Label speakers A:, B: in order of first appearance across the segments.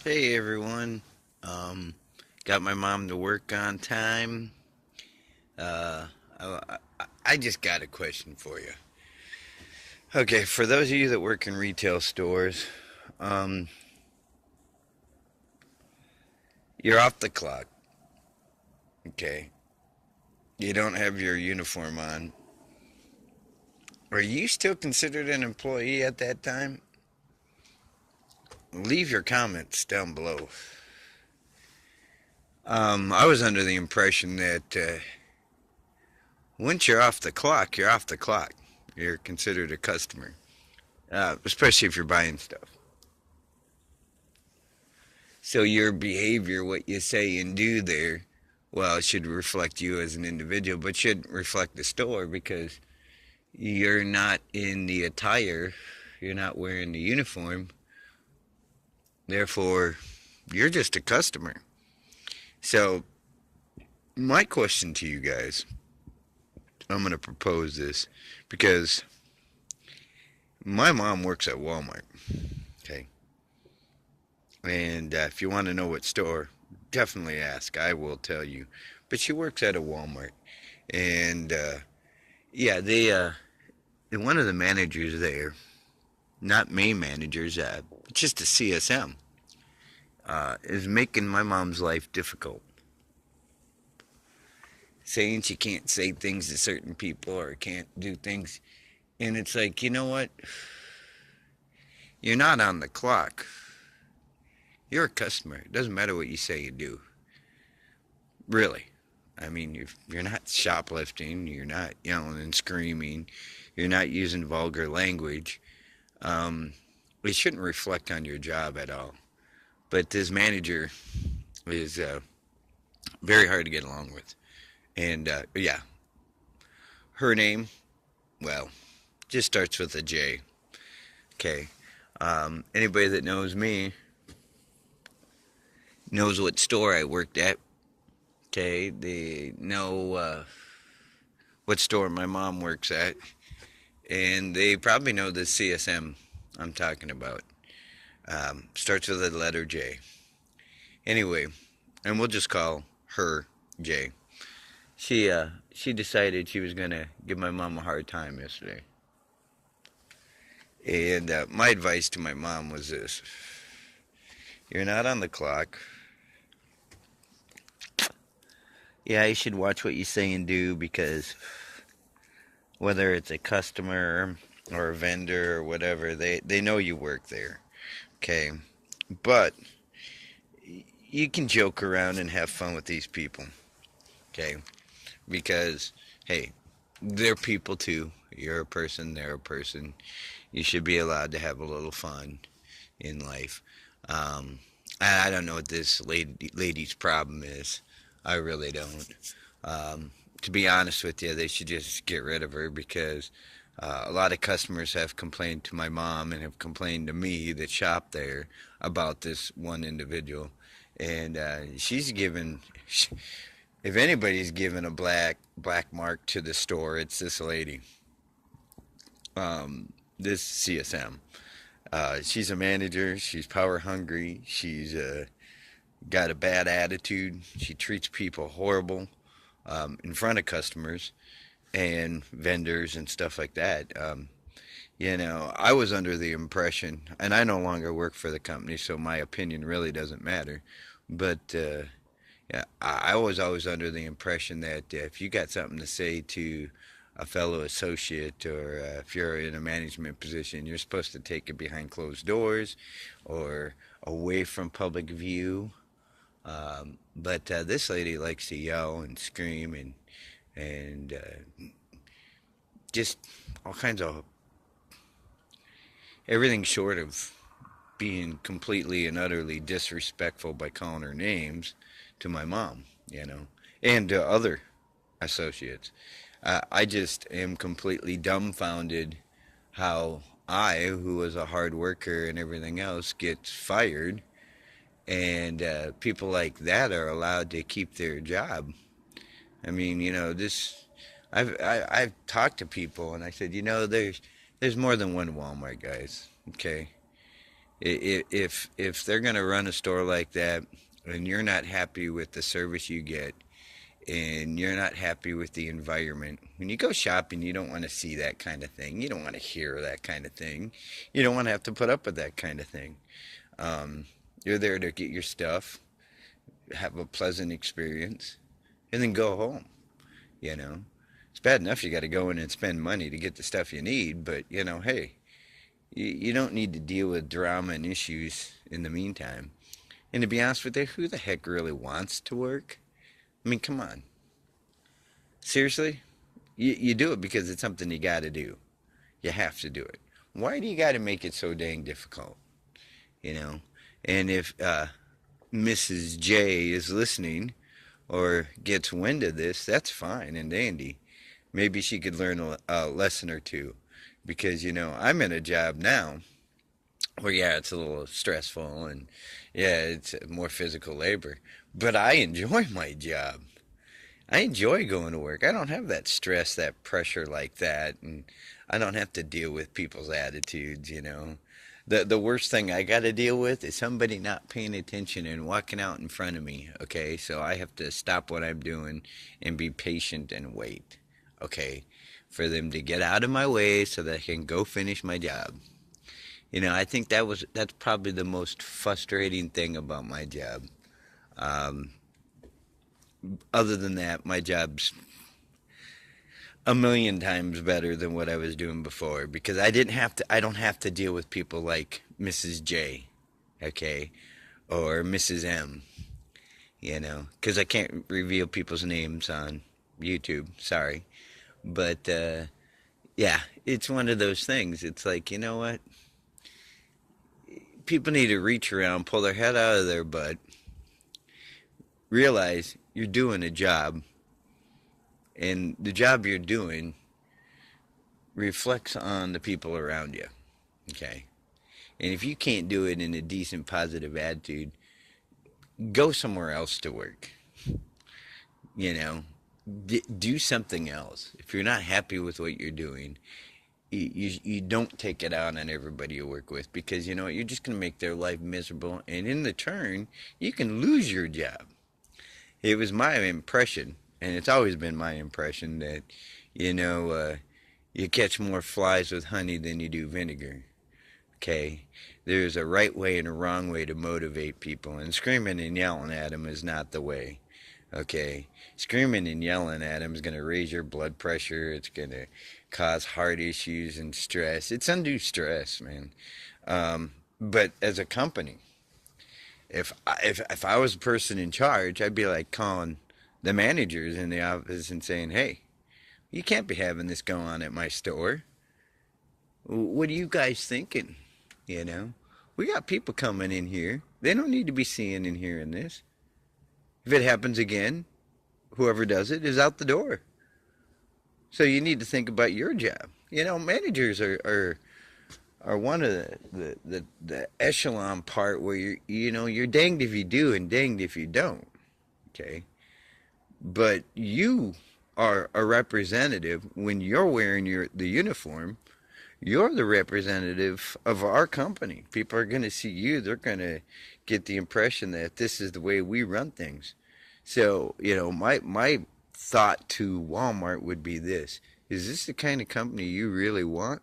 A: Hey everyone. Um, got my mom to work on time. Uh, I just got a question for you. Okay, for those of you that work in retail stores, um, you're off the clock. Okay, you don't have your uniform on. Are you still considered an employee at that time? Leave your comments down below. I was under the impression that once you're off the clock, you're off the clock. You're considered a customer, especially if you're buying stuff. So your behavior, what you say and do there, well, it should reflect you as an individual, but should reflect the store because you're not in the attire, you're not wearing the uniform. Therefore, you're just a customer. So, my question to you guys, I'm going to propose this because my mom works at Walmart, okay? And if you want to know what store, definitely ask. I will tell you. But she works at a Walmart. And yeah, one of the managers there, not main managers, just a CSM, is making my mom's life difficult. Saying she can't say things to certain people or can't do things. And it's like, you know what? You're not on the clock. You're a customer. It doesn't matter what you say you do. Really. I mean, you're not shoplifting. You're not yelling and screaming. You're not using vulgar language. Um, it shouldn't reflect on your job at all. But this manager is very hard to get along with. And yeah, her name, well, just starts with a J. Okay. Anybody that knows me knows what store I worked at. Okay. They know what store my mom works at. And they probably know the CSM I'm talking about. Starts with the letter J. Anyway, and we'll just call her J. She decided she was gonna give my mom a hard time yesterday. And my advice to my mom was this: you're not on the clock. Yeah, you should watch what you say and do because whether it's a customer or a vendor or whatever, they know you work there. Okay, but you can joke around and have fun with these people. Okay, because hey, they're people too. You're a person, they're a person. You should be allowed to have a little fun in life. Um, I don't know what this lady's problem is. I really don't. To be honest with you, they should just get rid of her because a lot of customers have complained to my mom and have complained to me that shop there about this one individual. And she's given, if anybody's given a black mark to the store, it's this lady, this CSM. She's a manager. She's power hungry. She's got a bad attitude. She treats people horrible in front of customers and vendors and stuff like that. I was under the impression, and I no longer work for the company, so my opinion really doesn't matter. But yeah, I was always under the impression that if you got something to say to a fellow associate or if you're in a management position, you're supposed to take it behind closed doors or away from public view. But this lady likes to yell and scream and just all kinds of everything short of being completely and utterly disrespectful by calling her names to my mom, and to other associates. I just am completely dumbfounded how I, who was a hard worker and everything else, gets fired, and people like that are allowed to keep their job. I mean, this. I've talked to people and I said, there's more than one Walmart, guys. Okay, If they're gonna run a store like that, and you're not happy with the service you get, and you're not happy with the environment, when you go shopping, you don't want to see that kind of thing. You don't want to hear that kind of thing. You don't want to have to put up with that kind of thing. Um, you're there to get your stuff, have a pleasant experience, and then go home. You know, it's bad enough you got to go in and spend money to get the stuff you need, but hey, you don't need to deal with drama and issues in the meantime. And to be honest with you, who the heck really wants to work? I mean, come on. Seriously? You do it because it's something you got to do. You have to do it. Why do you got to make it so dang difficult? You know? And if Mrs. J is listening or gets wind of this, that's fine and dandy. Maybe she could learn a lesson or two. Because, I'm in a job now where, yeah, it's a little stressful and, yeah, it's more physical labor. But I enjoy my job. I enjoy going to work. I don't have that stress, that pressure like that, and I don't have to deal with people's attitudes. The worst thing I got to deal with is somebody not paying attention and walking out in front of me, okay? So I have to stop what I'm doing and be patient and wait, okay, for them to get out of my way so that I can go finish my job. I think that's probably the most frustrating thing about my job. Um, Other than that, my job's a million times better than what I was doing before because I don't have to deal with people like Mrs. J, okay, or Mrs. M, because I can't reveal people's names on YouTube, sorry. But, yeah, it's one of those things. It's like, you know what? People need to reach around, pull their head out of their butt, realize you're doing a job, and the job you're doing reflects on the people around you, okay? And if you can't do it in a decent, positive attitude, go somewhere else to work. You know, do something else. If you're not happy with what you're doing, you don't take it out on everybody you work with because you know what, you're just going to make their life miserable, and in the turn, you can lose your job. It was my impression, and it's always been my impression that, you know, you catch more flies with honey than you do vinegar. Okay? There's a right way and a wrong way to motivate people, and screaming and yelling at them is not the way. Okay? Screaming and yelling at them is going to raise your blood pressure. It's going to cause heart issues and stress. It's undue stress, man. But as a company, if I was the person in charge, I'd be like calling the managers in the office and saying, "Hey, you can't be having this go on at my store. What are you guys thinking? You know, we got people coming in here. They don't need to be seeing and hearing this. If it happens again, whoever does it is out the door. So you need to think about your job. You know, managers are one of the echelon part where you're danged if you do and danged if you don't. Okay, but you are a representative when you're wearing the uniform. You're the representative of our company. People are going to see you. They're going to get the impression that this is the way we run things. So, you know, my thought to Walmart would be this. Is this the kind of company you really want?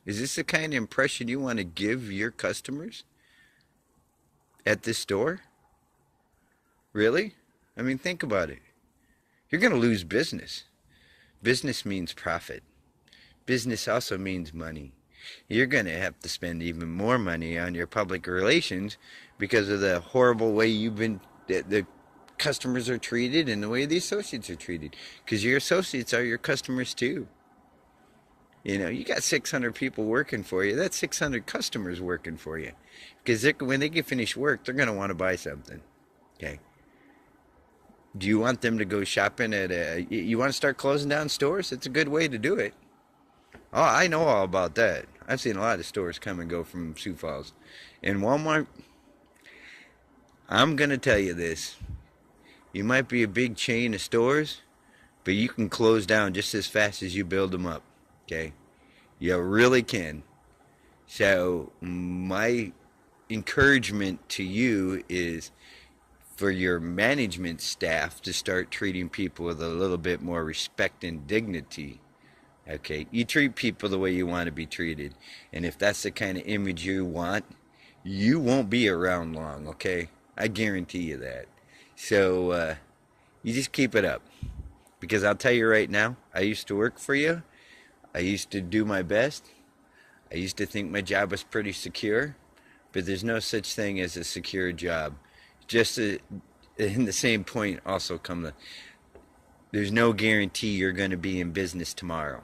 A: Is this the kind of impression you want to give your customers at this store? Really? I mean, think about it. You're going to lose business. Business means profit. Business also means money. You're going to have to spend even more money on your public relations because of the horrible way the customers are treated and the way the associates are treated. Because your associates are your customers too. You know, you got 600 people working for you. That's 600 customers working for you. Because when they get finished work, they're going to want to buy something. Okay. Do you want them to go shopping you want to start closing down stores? It's a good way to do it. Oh, I know all about that. I've seen a lot of stores come and go from Sioux Falls. In Walmart, I'm going to tell you this. You might be a big chain of stores, but you can close down just as fast as you build them up. Okay? You really can. So my encouragement to you is for your management staff to start treating people with a little bit more respect and dignity. Okay, you treat people the way you want to be treated, and if that's the kind of image you want, you won't be around long. Okay, I guarantee you that. So you just keep it up, because I'll tell you right now, I used to work for you. I used to do my best. I used to think my job was pretty secure, but there's no such thing as a secure job. Just in the same point also come the, there's no guarantee you're going to be in business tomorrow.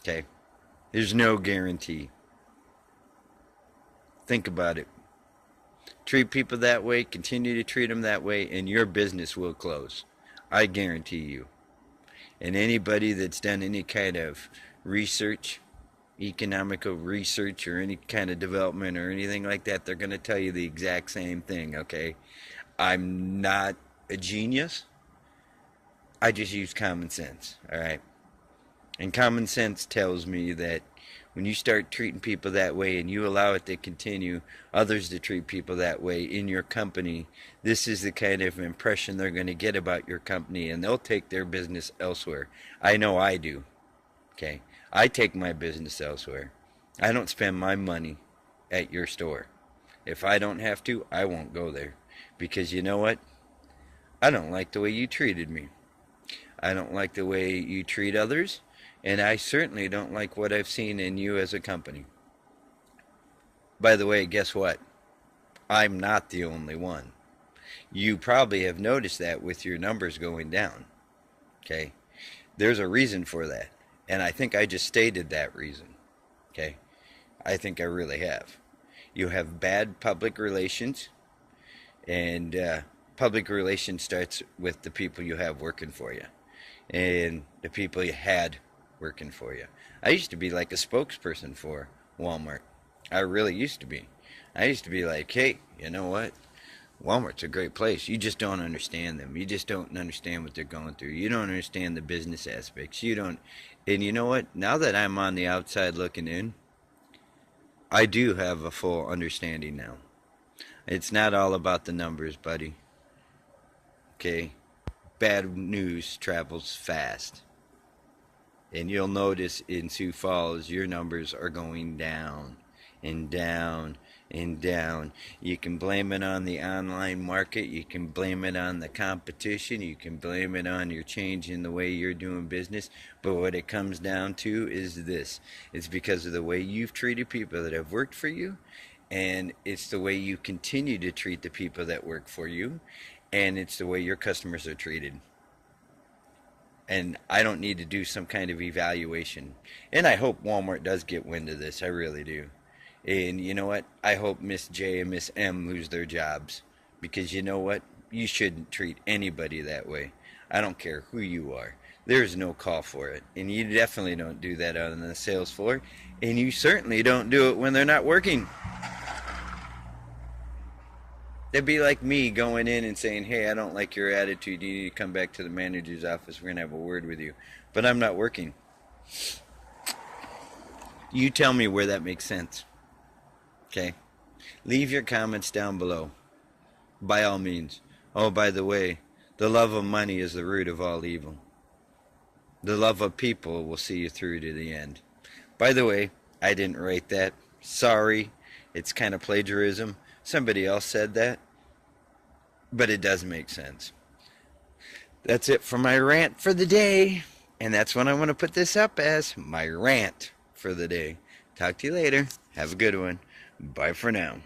A: Okay? There's no guarantee. Think about it. Treat people that way, continue to treat them that way, and your business will close. I guarantee you. And anybody that's done any kind of research, economical research, or any kind of development or anything like that, they're going to tell you the exact same thing, okay? I'm not a genius. I just use common sense, all right? And common sense tells me that when you start treating people that way and you allow it to continue, others to treat people that way in your company, this is the kind of impression they're going to get about your company, and they'll take their business elsewhere. I know I do, okay? I take my business elsewhere. I don't spend my money at your store. If I don't have to, I won't go there. Because you know what? I don't like the way you treated me. I don't like the way you treat others. And I certainly don't like what I've seen in you as a company. By the way, guess what? I'm not the only one. You probably have noticed that with your numbers going down. Okay? There's a reason for that. And I think I just stated that reason. Okay? I think I really have. You have bad public relations. And public relations starts with the people you have working for you. And the people you had working for you. I used to be like a spokesperson for Walmart. I really used to be. I used to be like, hey, you know what? Walmart's a great place. You just don't understand them. You just don't understand what they're going through. You don't understand the business aspects. You don't. And you know what? Now that I'm on the outside looking in, I do have a full understanding now. It's not all about the numbers, buddy. Okay? Bad news travels fast. And you'll notice in Sioux Falls, your numbers are going down and down and down. You can blame it on the online market. You can blame it on the competition. You can blame it on your change in the way you're doing business. But what it comes down to is this. It's because of the way you've treated people that have worked for you. And it's the way you continue to treat the people that work for you. And it's the way your customers are treated. And I don't need to do some kind of evaluation. And I hope Walmart does get wind of this. I really do. And you know what? I hope Miss J and Miss M lose their jobs. Because you know what? You shouldn't treat anybody that way. I don't care who you are. There's no call for it. And you definitely don't do that on the sales floor. And you certainly don't do it when they're not working. That'd be like me going in and saying, hey, I don't like your attitude. You need to come back to the manager's office. We're going to have a word with you. But I'm not working. You tell me where that makes sense. Okay? Leave your comments down below. By all means. Oh, by the way, the love of money is the root of all evil. The love of people will see you through to the end. By the way, I didn't write that. Sorry. It's kind of plagiarism. Somebody else said that, but it does make sense. That's it for my rant for the day, and that's what I want to put this up as, my rant for the day. Talk to you later. Have a good one. Bye for now.